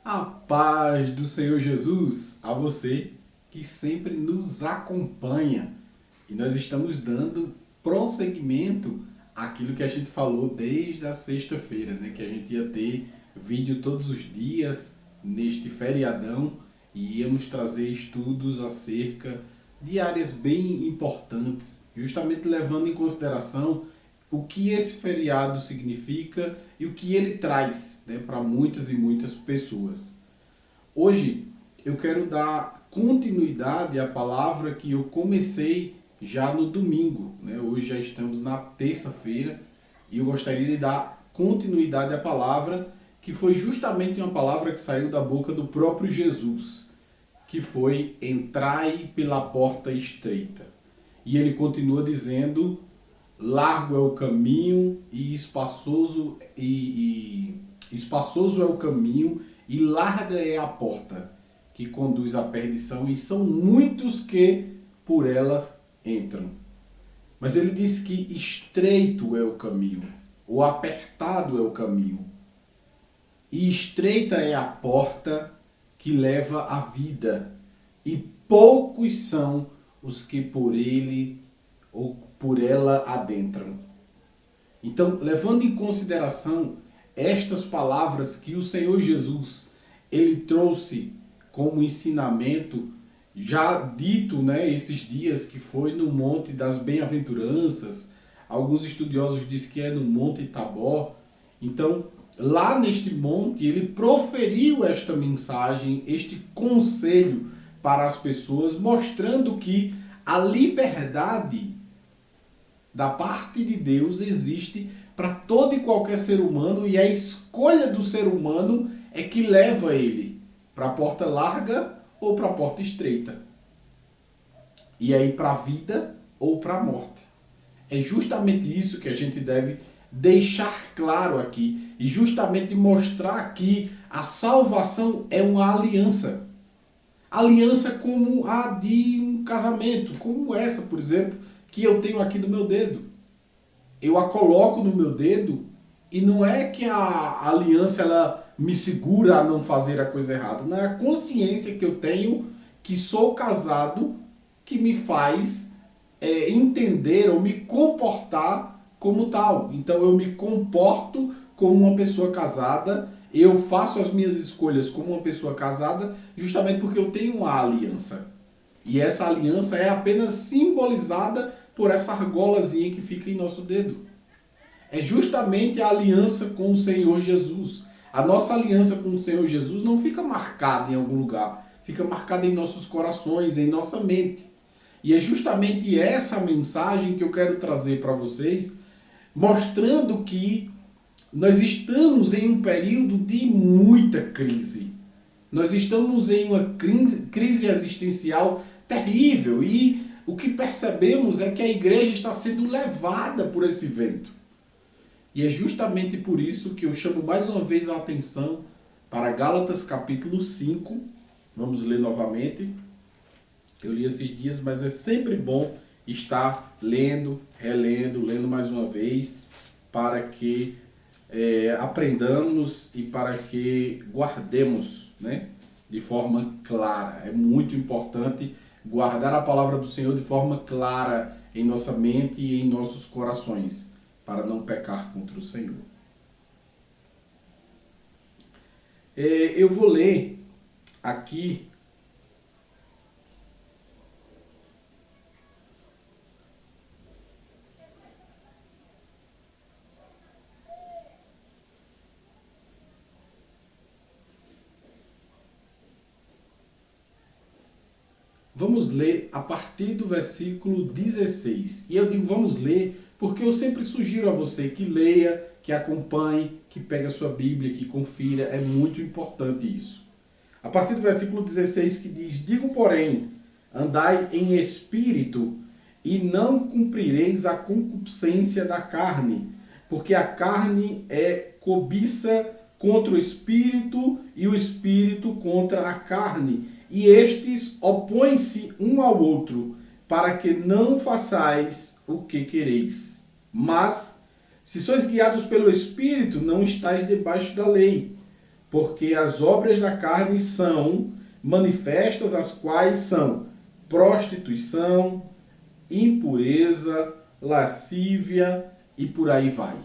A paz do Senhor Jesus a você que sempre nos acompanha. E nós estamos dando prosseguimento àquilo que a gente falou desde a sexta-feira, né? Que a gente ia ter vídeo todos os dias neste feriadão e íamos trazer estudos acerca de áreas bem importantes, justamente levando em consideração o que esse feriado significa e o que ele traz, né, para muitas e muitas pessoas. Hoje eu quero dar continuidade à palavra que eu comecei já no domingo, né? Hoje já estamos na terça-feira e eu gostaria de dar continuidade à palavra que foi justamente uma palavra que saiu da boca do próprio Jesus, que foi: entrai pela porta estreita. E ele continua dizendo: largo é o caminho e espaçoso é o caminho e larga é a porta que conduz à perdição, e são muitos que por ela entram. Mas ele diz que estreito é o caminho, ou apertado é o caminho, e estreita é a porta que leva à vida, e poucos são os que por ele ou por ela adentram. Então, levando em consideração estas palavras que o Senhor Jesus ele trouxe como ensinamento, já dito, né, esses dias, que foi no Monte das Bem-aventuranças, alguns estudiosos dizem que é no Monte Tabor. Então, lá neste monte, ele proferiu esta mensagem, este conselho para as pessoas, mostrando que a liberdade da parte de Deus existe para todo e qualquer ser humano, e a escolha do ser humano é que leva ele para a porta larga ou para a porta estreita. E aí para a vida ou para a morte. É justamente isso que a gente deve deixar claro aqui, e justamente mostrar que a salvação é uma aliança. Aliança como a de um casamento, como essa, por exemplo, que eu tenho aqui no meu dedo. Eu a coloco no meu dedo e não é que a aliança ela me segura a não fazer a coisa errada. Não é a consciência que eu tenho que sou casado que me faz entender ou me comportar como tal. Então eu me comporto como uma pessoa casada, eu faço as minhas escolhas como uma pessoa casada, justamente porque eu tenho uma aliança. E essa aliança é apenas simbolizada por essa argolazinha que fica em nosso dedo. É justamente a aliança com o Senhor Jesus. A nossa aliança com o Senhor Jesus não fica marcada em algum lugar, fica marcada em nossos corações, em nossa mente. E é justamente essa mensagem que eu quero trazer para vocês, mostrando que nós estamos em um período de muita crise. Nós estamos em uma crise existencial terrível, e o que percebemos é que a igreja está sendo levada por esse vento. E é justamente por isso que eu chamo mais uma vez a atenção para Gálatas capítulo 5. Vamos ler novamente. Eu li esses dias, mas é sempre bom estar lendo, relendo, lendo mais uma vez, para que aprendamos e para que guardemos, né, de forma clara. É muito importante guardar a palavra do Senhor de forma clara em nossa mente e em nossos corações, para não pecar contra o Senhor. Eu vou ler aqui vamos ler a partir do versículo 16. E eu digo vamos ler porque eu sempre sugiro a você que leia, que acompanhe, que pegue a sua Bíblia, que confira. É muito importante isso. A partir do versículo 16 que diz: digo, porém, andai em espírito e não cumprireis a concupiscência da carne, porque a carne é cobiça contra o espírito e o espírito contra a carne. E estes opõem-se um ao outro, para que não façais o que quereis. Mas, se sois guiados pelo Espírito, não estáis debaixo da lei. porque as obras da carne são manifestas, as quais são prostituição, impureza, lascívia e por aí vai.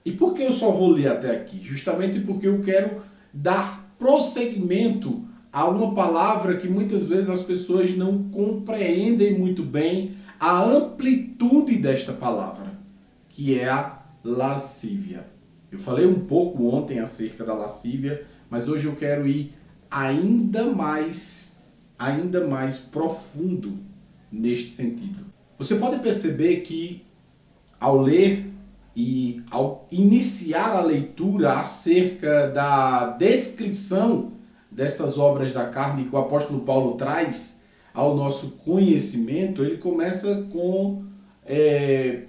E por que eu só vou ler até aqui? Justamente porque eu quero dar prosseguimento a uma palavra que muitas vezes as pessoas não compreendem muito bem a amplitude desta palavra, que é a lascívia. Eu falei um pouco ontem acerca da lascívia, mas hoje eu quero ir ainda mais profundo neste sentido. Você pode perceber que ao ler e ao iniciar a leitura acerca da descrição dessas obras da carne que o apóstolo Paulo traz ao nosso conhecimento, ele começa com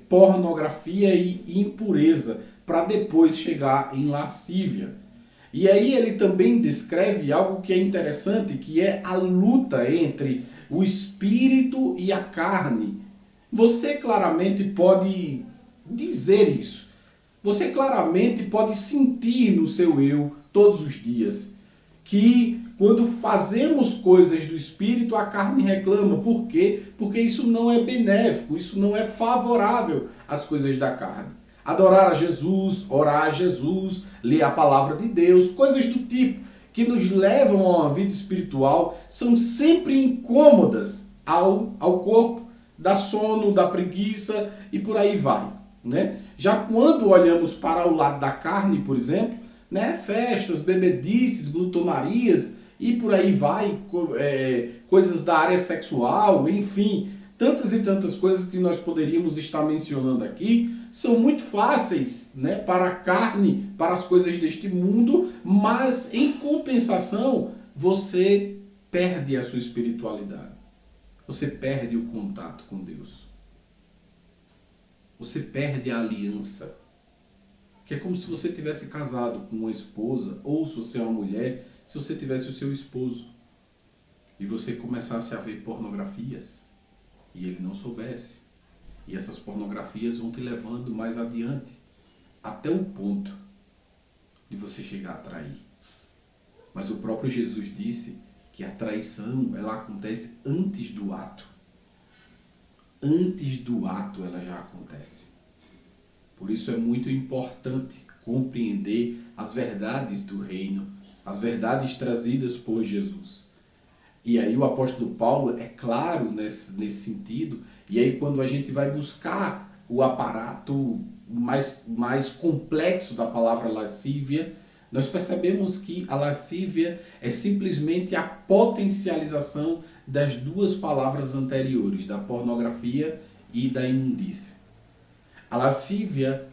pornografia e impureza, para depois chegar em lascívia. E aí ele também descreve algo que é interessante, que é a luta entre o espírito e a carne. Você claramente pode dizer isso. Você claramente pode sentir no seu eu todos os dias que quando fazemos coisas do espírito, a carne reclama. Por quê? Porque isso não é benéfico, isso não é favorável às coisas da carne. Adorar a Jesus, orar a Jesus, ler a palavra de Deus, coisas do tipo que nos levam a uma vida espiritual, são sempre incômodas ao corpo, dá sono, dá preguiça e por aí vai, né? Já quando olhamos para o lado da carne, por exemplo, né, festas, bebedices, glutonarias e por aí vai, coisas da área sexual, enfim, tantas e tantas coisas que nós poderíamos estar mencionando aqui, são muito fáceis, né, para a carne, para as coisas deste mundo, mas em compensação você perde a sua espiritualidade. Você perde o contato com Deus. Você perde a aliança. Que é como se você tivesse casado com uma esposa, ou se você é uma mulher, se você tivesse o seu esposo e você começasse a ver pornografias e ele não soubesse. E essas pornografias vão te levando mais adiante, até o ponto de você chegar a trair. Mas o próprio Jesus disse que a traição, ela acontece antes do ato. Antes do ato ela já acontece. Por isso é muito importante compreender as verdades do reino, as verdades trazidas por Jesus. E aí o apóstolo Paulo é claro nesse sentido, e aí quando a gente vai buscar o aparato mais complexo da palavra lascívia, nós percebemos que a lascívia é simplesmente a potencialização das duas palavras anteriores, da pornografia e da imundícia. A lascívia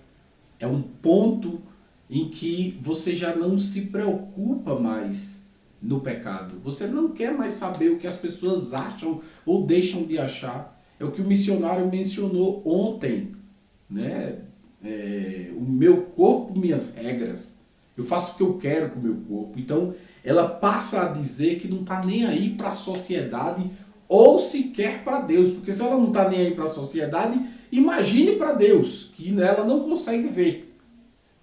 é um ponto em que você já não se preocupa mais no pecado. Você não quer mais saber o que as pessoas acham ou deixam de achar. É o que o missionário mencionou ontem, né? O meu corpo, minhas regras. Eu faço o que eu quero com o meu corpo. Então, ela passa a dizer que não está nem aí para a sociedade ou sequer para Deus. Porque se ela não está nem aí para a sociedade, imagine para Deus, que ela não consegue ver.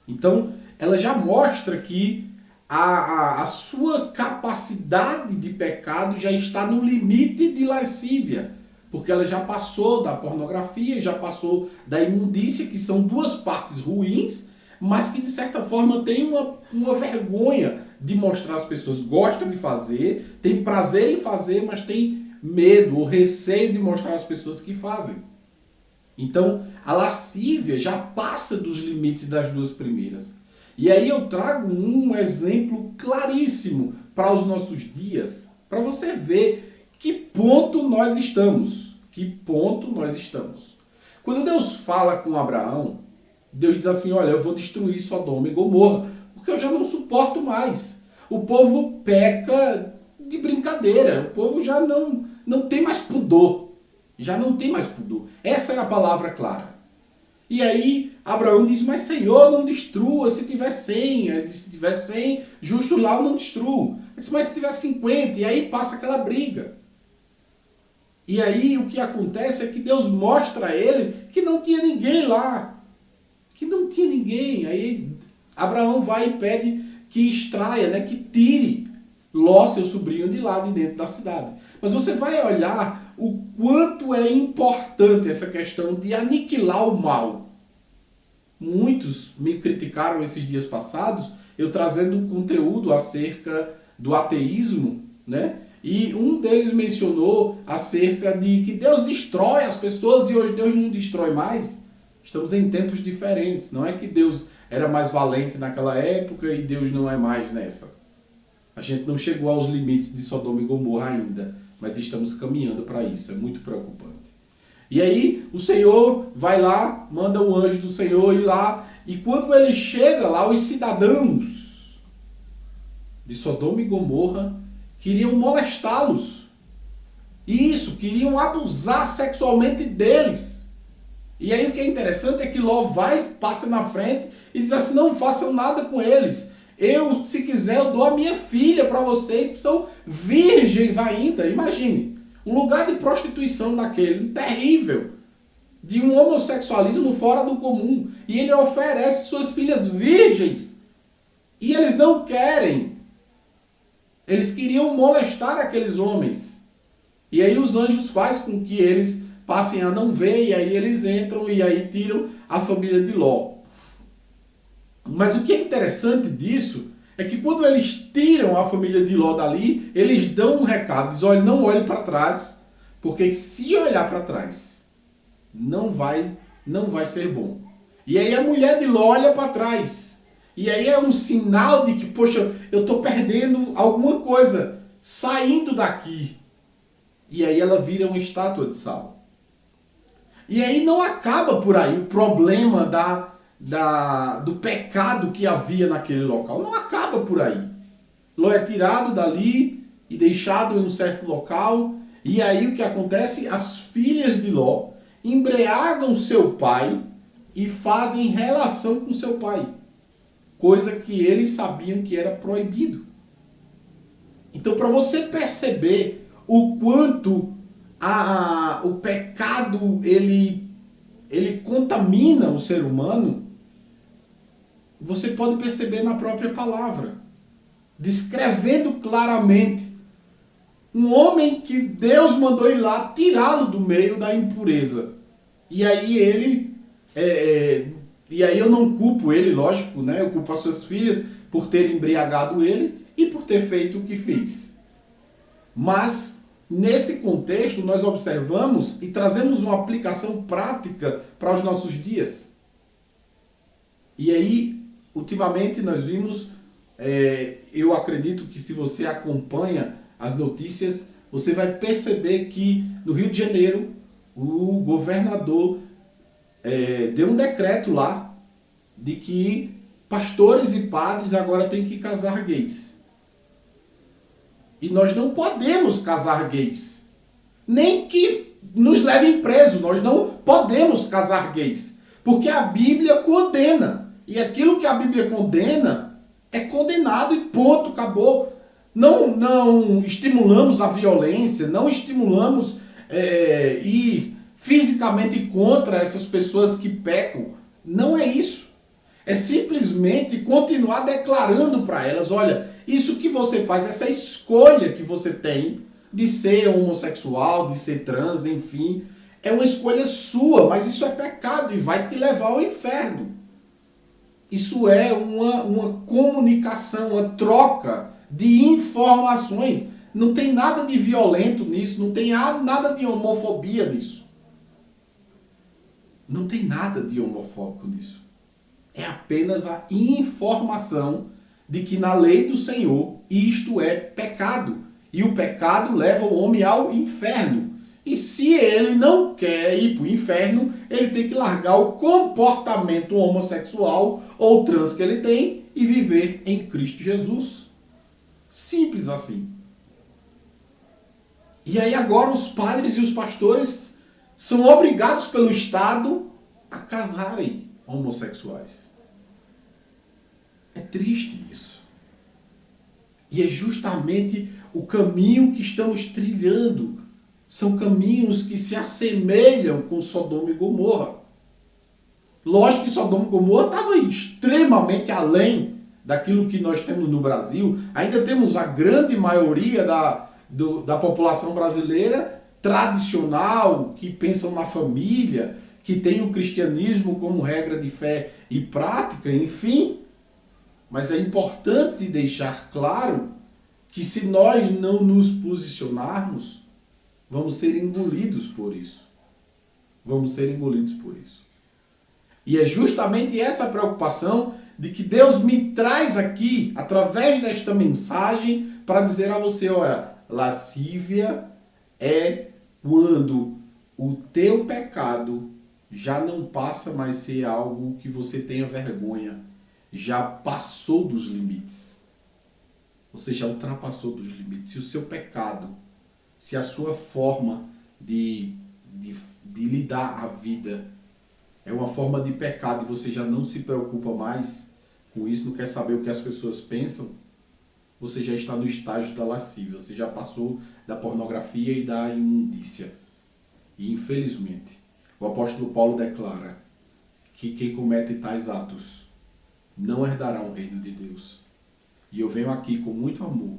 Então, ela já mostra que a sua capacidade de pecado já está no limite de lascívia. Porque ela já passou da pornografia, já passou da imundícia, que são duas partes ruins, mas que de certa forma tem uma vergonha de mostrar às pessoas. Gosta de fazer, tem prazer em fazer, mas tem medo ou receio de mostrar às pessoas que fazem. Então, a lascívia já passa dos limites das duas primeiras. E aí eu trago um exemplo claríssimo para os nossos dias, para você ver que ponto nós estamos. Que ponto nós estamos. Quando Deus fala com Abraão, Deus diz assim, olha, eu vou destruir Sodoma e Gomorra, porque eu já não suporto mais. O povo peca de brincadeira, o povo já não tem mais pudor. Já não tem mais pudor. Essa é a palavra clara. E aí Abraão diz, mas Senhor, não destrua, se tiver 100. Ele disse, se tiver 100, justo lá eu não destruo. Ele disse, mas se tiver 50, e aí passa aquela briga. E aí o que acontece é que Deus mostra a ele que não tinha ninguém lá. Que não tinha ninguém. Aí Abraão vai e pede que extraia, né, que tire Ló, seu sobrinho, de lá de dentro da cidade. Mas você vai olhar o quanto é importante essa questão de aniquilar o mal. Muitos me criticaram esses dias passados, eu trazendo um conteúdo acerca do ateísmo, né? E um deles mencionou acerca de que Deus destrói as pessoas e hoje Deus não destrói mais. Estamos em tempos diferentes. Não é que Deus era mais valente naquela época e Deus não é mais nessa. A gente não chegou aos limites de Sodoma e Gomorra ainda, mas estamos caminhando para isso. É muito preocupante. E aí o Senhor vai lá, manda o anjo do Senhor ir lá, e quando ele chega lá, os cidadãos de Sodoma e Gomorra queriam molestá-los. Isso, queriam abusar sexualmente deles. E aí o que é interessante é que Ló passa na frente e diz assim, não façam nada com eles. Eu, se quiser, eu dou a minha filha para vocês que são virgens ainda. Imagine, um lugar de prostituição daquele, terrível, de um homossexualismo fora do comum. E ele oferece suas filhas virgens. E eles não querem. Eles queriam molestar aqueles homens. E aí os anjos fazem com que eles passem a não ver, e aí eles entram e aí tiram a família de Ló. Mas o que é interessante disso é que quando eles tiram a família de Ló dali, eles dão um recado, dizem, olha, não olhe para trás, porque se olhar para trás, não vai ser bom. E aí a mulher de Ló olha para trás. E aí é um sinal de que, poxa, eu estou perdendo alguma coisa, saindo daqui. E aí ela vira uma estátua de sal. E aí não acaba por aí o problema do pecado que havia naquele local. Não acaba por aí. Ló é tirado dali e deixado em um certo local. E aí o que acontece? As filhas de Ló embriagam seu pai e fazem relação com seu pai. Coisa que eles sabiam que era proibido. Então, para você perceber o quanto o pecado ele contamina o ser humano, você pode perceber na própria palavra, descrevendo claramente um homem que Deus mandou ir lá tirá-lo do meio da impureza. E aí e aí eu não culpo ele, lógico, né? Eu culpo as suas filhas por ter embriagado ele e por ter feito o que fez. Mas nesse contexto nós observamos e trazemos uma aplicação prática para os nossos dias. E aí, ultimamente nós vimos, eu acredito que se você acompanha as notícias, você vai perceber que no Rio de Janeiro o governador deu um decreto lá de que pastores e padres agora têm que casar gays. E nós não podemos casar gays. Nem que nos levem preso, nós não podemos casar gays. Porque a Bíblia condena. E aquilo que a Bíblia condena é condenado e ponto, acabou. Não estimulamos a violência, não estimulamos ir fisicamente contra essas pessoas que pecam. Não é isso. É simplesmente continuar declarando para elas, olha, isso que você faz, essa escolha que você tem de ser homossexual, de ser trans, enfim, é uma escolha sua, mas isso é pecado e vai te levar ao inferno. Isso é uma comunicação, uma troca de informações. Não tem nada de violento nisso, não tem nada de homofobia nisso. Não tem nada de homofóbico nisso. É apenas a informação de que na lei do Senhor isto é pecado. E o pecado leva o homem ao inferno. E se ele não quer ir para o inferno, ele tem que largar o comportamento homossexual ou trans que ele tem e viver em Cristo Jesus. Simples assim. E aí agora os padres e os pastores são obrigados pelo Estado a casarem homossexuais. É triste isso. E é justamente o caminho que estamos trilhando. São caminhos que se assemelham com Sodoma e Gomorra. Lógico que Sodoma e Gomorra estava extremamente além daquilo que nós temos no Brasil, ainda temos a grande maioria da população brasileira tradicional, que pensam na família, que tem o cristianismo como regra de fé e prática, enfim. Mas é importante deixar claro que se nós não nos posicionarmos, vamos ser engolidos por isso. Vamos ser engolidos por isso. E é justamente essa preocupação de que Deus me traz aqui, através desta mensagem, para dizer a você, olha, lascívia é quando o teu pecado já não passa mais a ser algo que você tenha vergonha, já passou dos limites. Você já ultrapassou dos limites. Se o seu pecado, se a sua forma de lidar a vida é uma forma de pecado e você já não se preocupa mais com isso, não quer saber o que as pessoas pensam, você já está no estágio da lascívia, você já passou da pornografia e da imundícia. E infelizmente, o apóstolo Paulo declara que quem comete tais atos não herdará o reino de Deus. E eu venho aqui com muito amor,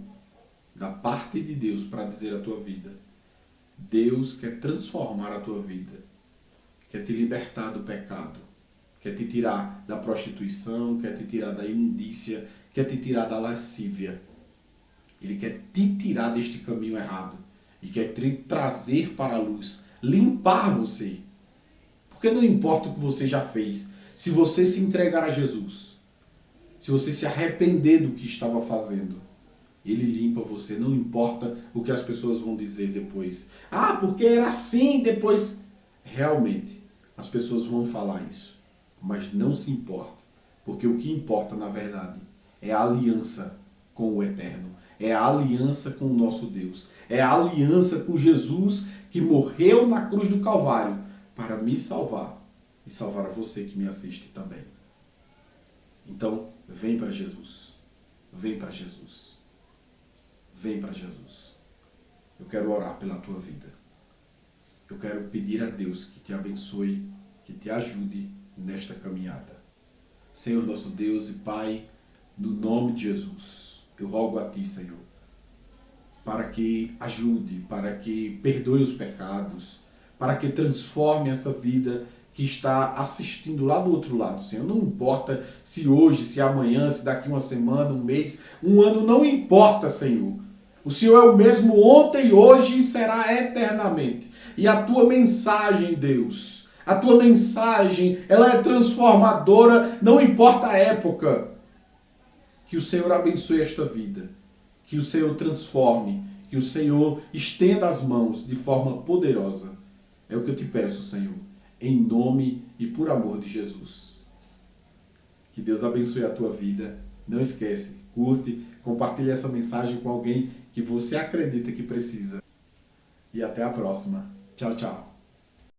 da parte de Deus, para dizer à tua vida, Deus quer transformar a tua vida, quer te libertar do pecado, quer te tirar da prostituição, quer te tirar da imundícia, quer te tirar da lascívia. Ele quer te tirar deste caminho errado e quer te trazer para a luz, limpar você. Porque não importa o que você já fez, se você se entregar a Jesus, se você se arrepender do que estava fazendo, Ele limpa você, não importa o que as pessoas vão dizer depois. Ah, porque era assim depois. Realmente, as pessoas vão falar isso, mas não se importa, porque o que importa, na verdade, é a aliança com o Eterno, é a aliança com o nosso Deus, é a aliança com Jesus que morreu na cruz do Calvário para me salvar e salvar a você que me assiste também. Então, vem para Jesus, vem para Jesus, vem para Jesus. Eu quero orar pela tua vida. Eu quero pedir a Deus que te abençoe, que te ajude nesta caminhada. Senhor nosso Deus e Pai, no nome de Jesus, eu rogo a Ti, Senhor, para que ajude, para que perdoe os pecados, para que transforme essa vida que está assistindo lá do outro lado, Senhor. Não importa se hoje, se amanhã, se daqui uma semana, um mês, um ano, não importa, Senhor. O Senhor é o mesmo ontem, hoje e será eternamente. E a Tua mensagem, Deus, a Tua mensagem, ela é transformadora, não importa a época. Que o Senhor abençoe esta vida, que o Senhor transforme, que o Senhor estenda as mãos de forma poderosa. É o que eu te peço, Senhor, em nome e por amor de Jesus. Que Deus abençoe a tua vida. Não esquece, curte, compartilhe essa mensagem com alguém que você acredita que precisa. E até a próxima. Tchau, tchau.